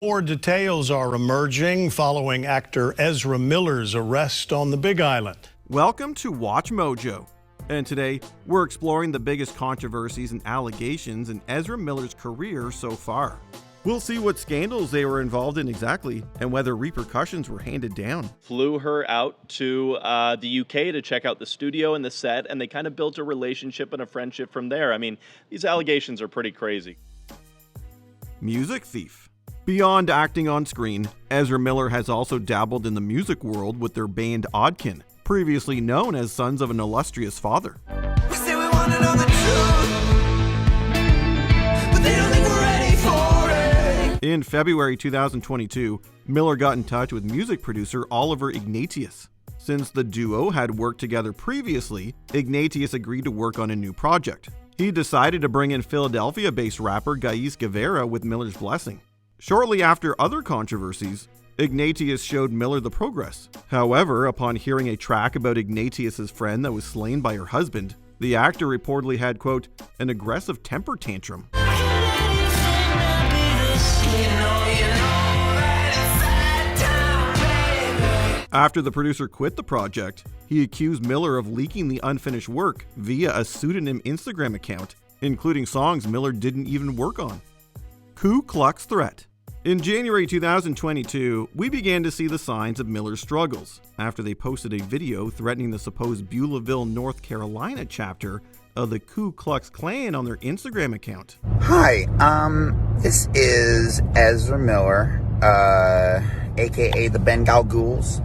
More details are emerging following actor Ezra Miller's arrest on the Big Island. Welcome to Watch Mojo, and today we're exploring the biggest controversies and allegations in Ezra Miller's career so far. We'll see what scandals they were involved in exactly and whether repercussions were handed down. Flew her out to the UK to check out the studio and the set, and they kind of built a relationship and a friendship from there. I mean, these allegations are pretty crazy. Music thief. Beyond acting on screen, Ezra Miller has also dabbled in the music world with their band Odkin, previously known as Sons of an Illustrious Father. We say we want to know the truth, but they don't think we're ready for it. In February 2022, Miller got in touch with music producer Oliver Ignatius. Since the duo had worked together previously, Ignatius agreed to work on a new project. He decided to bring in Philadelphia-based rapper Gais Guevara with Miller's blessing. Shortly after other controversies, Ignatius showed Miller the progress. However, upon hearing a track about Ignatius's friend that was slain by her husband, the actor reportedly had, quote, an aggressive temper tantrum. After the producer quit the project, he accused Miller of leaking the unfinished work via a pseudonym Instagram account, including songs Miller didn't even work on. Ku Klux threat. In January 2022, we began to see the signs of Miller's struggles after they posted a video threatening the supposed Beulahville, North Carolina chapter of the Ku Klux Klan on their Instagram account. Hi, this is Ezra Miller, aka the Bengal Ghouls,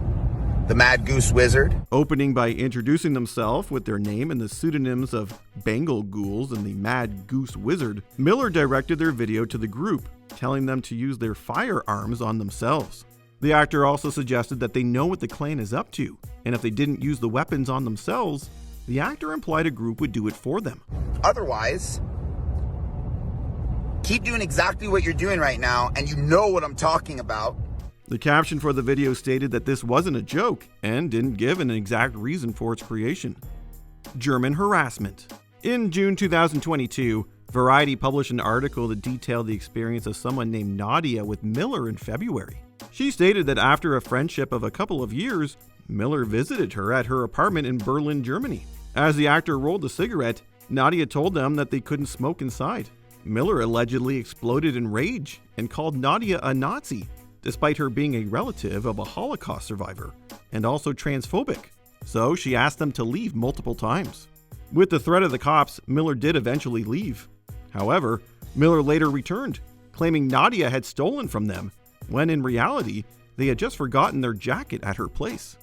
the Mad Goose Wizard. Opening by introducing themselves with their name and the pseudonyms of Bengal Ghouls and the Mad Goose Wizard, Miller directed their video to the group, telling them to use their firearms on themselves. The actor also suggested that they know what the Klan is up to, and if they didn't use the weapons on themselves, the actor implied a group would do it for them. Otherwise, keep doing exactly what you're doing right now, and you know what I'm talking about. The caption for the video stated that this wasn't a joke and didn't give an exact reason for its creation. German harassment. In June 2022, Variety published an article that detailed the experience of someone named Nadia with Miller in February. She stated that after a friendship of a couple of years, Miller visited her at her apartment in Berlin, Germany. As the actor rolled a cigarette, Nadia told them that they couldn't smoke inside. Miller allegedly exploded in rage and called Nadia a Nazi, despite her being a relative of a Holocaust survivor and also transphobic. So she asked them to leave multiple times. With the threat of the cops, Miller did eventually leave. However, Miller later returned, claiming Nadia had stolen from them, when in reality, they had just forgotten their jacket at her place.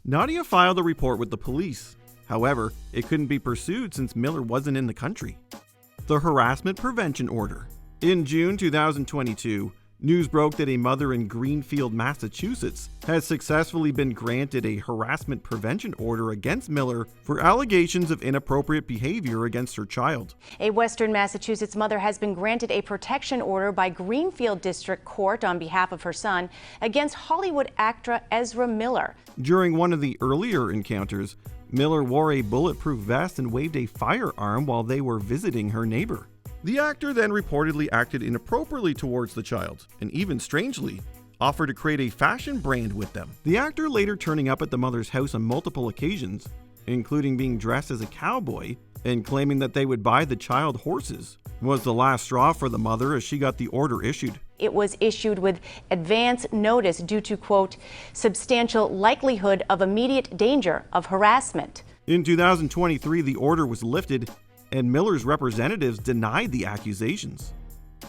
Nadia filed a report with the police. However, it couldn't be pursued since Miller wasn't in the country. The harassment prevention order. In June 2022, news broke that a mother in Greenfield, Massachusetts, has successfully been granted a harassment prevention order against Miller for allegations of inappropriate behavior against her child. A Western Massachusetts mother has been granted a protection order by Greenfield District Court on behalf of her son against Hollywood actor Ezra Miller. During one of the earlier encounters, Miller wore a bulletproof vest and waved a firearm while they were visiting her neighbor. The actor then reportedly acted inappropriately towards the child, and even strangely, offered to create a fashion brand with them. The actor later turning up at the mother's house on multiple occasions, including being dressed as a cowboy and claiming that they would buy the child horses, was the last straw for the mother as she got the order issued. It was issued with advance notice due to, quote, substantial likelihood of immediate danger of harassment. In 2023, the order was lifted and Miller's representatives denied the accusations.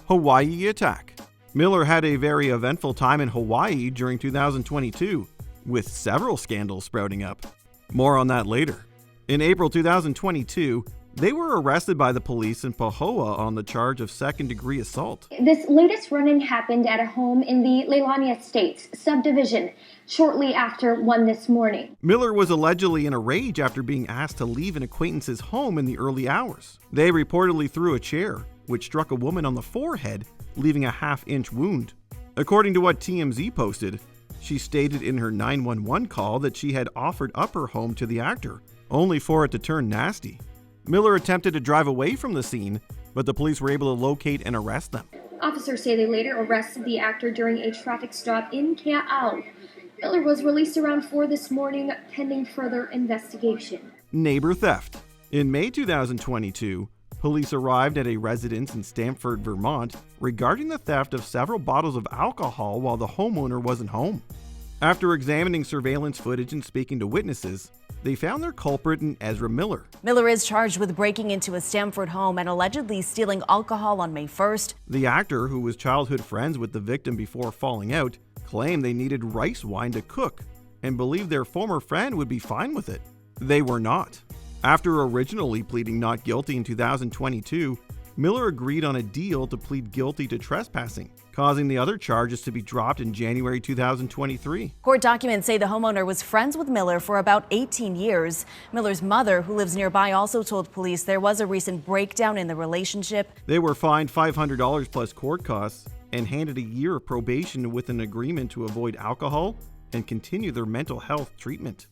Hawaii attack. Miller had a very eventful time in Hawaii during 2022, with several scandals sprouting up. More on that later. In April 2022, they were arrested by the police in Pahoa on the charge of second-degree assault. This latest run-in happened at a home in the Leilani Estates subdivision shortly after 1 this morning. Miller was allegedly in a rage after being asked to leave an acquaintance's home in the early hours. They reportedly threw a chair, which struck a woman on the forehead, leaving a half-inch wound. According to what TMZ posted, she stated in her 911 call that she had offered up her home to the actor, only for it to turn nasty. Miller attempted to drive away from the scene, but the police were able to locate and arrest them. Officers say they later arrested the actor during a traffic stop in Ka'au. Miller was released around 4 this morning, pending further investigation. Neighbor theft. In May 2022, police arrived at a residence in Stamford, Vermont, regarding the theft of several bottles of alcohol while the homeowner wasn't home. After examining surveillance footage and speaking to witnesses, they found their culprit in Ezra Miller. Miller is charged with breaking into a Stamford home and allegedly stealing alcohol on May 1st. The actor, who was childhood friends with the victim before falling out, claimed they needed rice wine to cook and believed their former friend would be fine with it. They were not. After originally pleading not guilty in 2022, Miller agreed on a deal to plead guilty to trespassing, causing the other charges to be dropped in January 2023. Court documents say the homeowner was friends with Miller for about 18 years. Miller's mother, who lives nearby, also told police there was a recent breakdown in the relationship. They were fined $500 plus court costs and handed a year of probation with an agreement to avoid alcohol and continue their mental health treatment.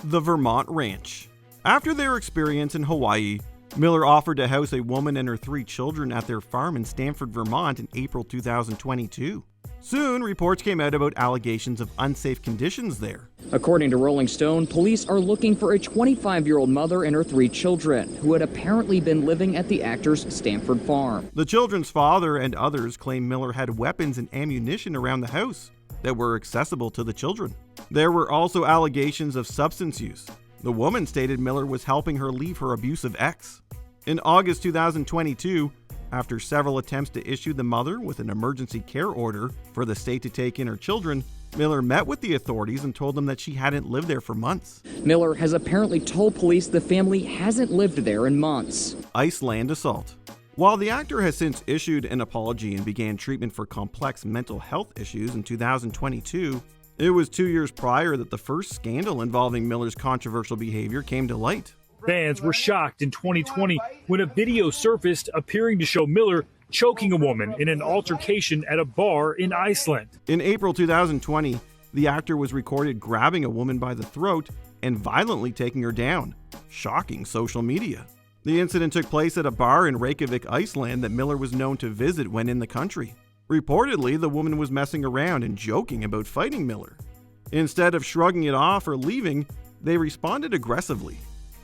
The Vermont Ranch. After their experience in Hawaii, Miller offered to house a woman and her 3 children at their farm in Stamford, Vermont in April 2022. Soon, reports came out about allegations of unsafe conditions there. According to Rolling Stone, police are looking for a 25-year-old mother and her 3 children who had apparently been living at the actor's Stamford farm. The children's father and others claim Miller had weapons and ammunition around the house that were accessible to the children. There were also allegations of substance use. The woman stated Miller was helping her leave her abusive ex. In August 2022, after several attempts to issue the mother with an emergency care order for the state to take in her children, Miller met with the authorities and told them that she hadn't lived there for months. Miller has apparently told police the family hasn't lived there in months. Iceland assault. While the actor has since issued an apology and began treatment for complex mental health issues in 2022, it was 2 years prior that the first scandal involving Miller's controversial behavior came to light. Fans were shocked in 2020 when a video surfaced appearing to show Miller choking a woman in an altercation at a bar in Iceland. In April 2020, the actor was recorded grabbing a woman by the throat and violently taking her down, shocking social media. The incident took place at a bar in Reykjavik, Iceland that Miller was known to visit when in the country. Reportedly, the woman was messing around and joking about fighting Miller. Instead of shrugging it off or leaving, they responded aggressively.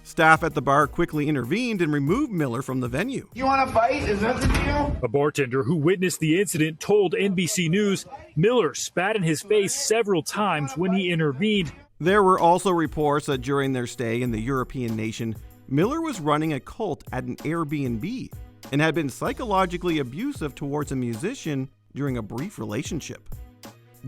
Staff at the bar quickly intervened and removed Miller from the venue. You want to fight? Is that the deal? A bartender who witnessed the incident told NBC News Miller spat in his face several times when he intervened. There were also reports that during their stay in the European nation, Miller was running a cult at an Airbnb and had been psychologically abusive towards a musician during a brief relationship.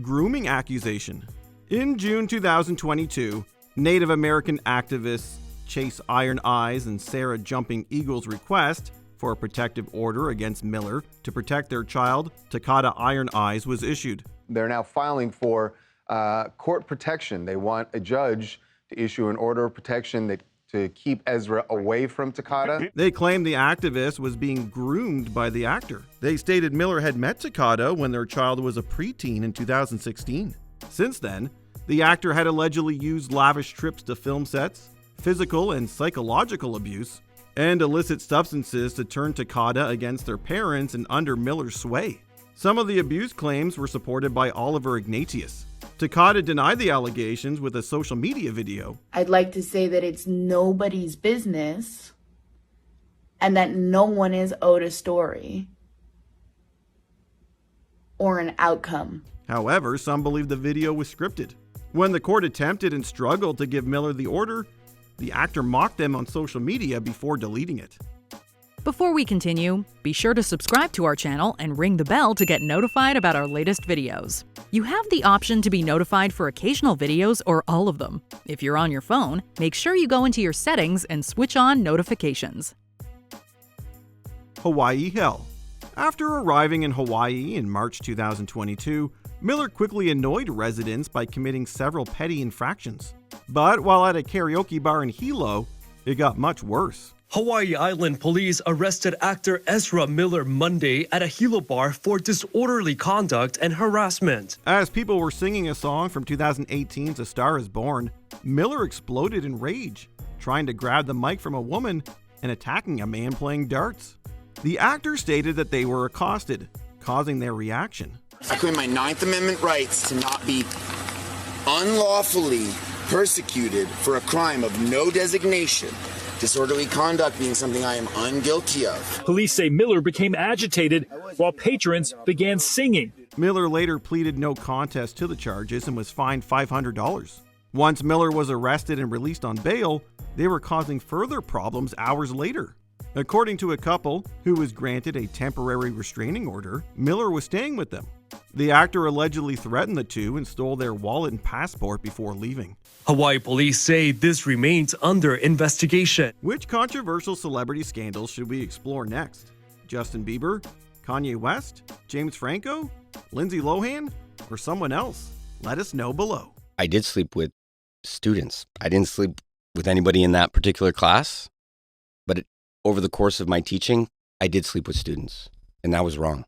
Grooming accusation. In June 2022, Native American activists Chase Iron Eyes and Sarah Jumping Eagle's request for a protective order against Miller to protect their child, Takata Iron Eyes, was issued. They're now filing for court protection. They want a judge to issue an order of protection to keep Ezra away from Takata. They claimed the activist was being groomed by the actor. They stated Miller had met Takata when their child was a preteen in 2016. Since then, the actor had allegedly used lavish trips to film sets, physical and psychological abuse, and illicit substances to turn Takata against their parents and under Miller's sway. Some of the abuse claims were supported by Oliver Ignatius. Takata denied the allegations with a social media video. I'd like to say that it's nobody's business and that no one is owed a story or an outcome. However, some believe the video was scripted. When the court attempted and struggled to give Miller the order, the actor mocked them on social media before deleting it. Before we continue, be sure to subscribe to our channel and ring the bell to get notified about our latest videos. You have the option to be notified for occasional videos or all of them. If you're on your phone, make sure you go into your settings and switch on notifications. Hawaii hell. After arriving in Hawaii in March 2022, Miller quickly annoyed residents by committing several petty infractions. But while at a karaoke bar in Hilo, it got much worse. Hawaii Island police arrested actor Ezra Miller Monday at a Hilo bar for disorderly conduct and harassment. As people were singing a song from 2018's A Star Is Born, Miller exploded in rage, trying to grab the mic from a woman and attacking a man playing darts. The actor stated that they were accosted, causing their reaction. I claim my 9th Amendment rights to not be unlawfully persecuted for a crime of no designation, disorderly conduct being something I am unguilty of. Police say Miller became agitated while patrons began singing. Miller later pleaded no contest to the charges and was fined $500. Once Miller was arrested and released on bail, they were causing further problems hours later. According to a couple who was granted a temporary restraining order, Miller was staying with them. The actor allegedly threatened the two and stole their wallet and passport before leaving. Hawaii police say this remains under investigation. Which controversial celebrity scandals should we explore next? Justin Bieber? Kanye West? James Franco? Lindsay Lohan? Or someone else? Let us know below. I did sleep with students. I didn't sleep with anybody in that particular class, but over the course of my teaching, I did sleep with students, and that was wrong.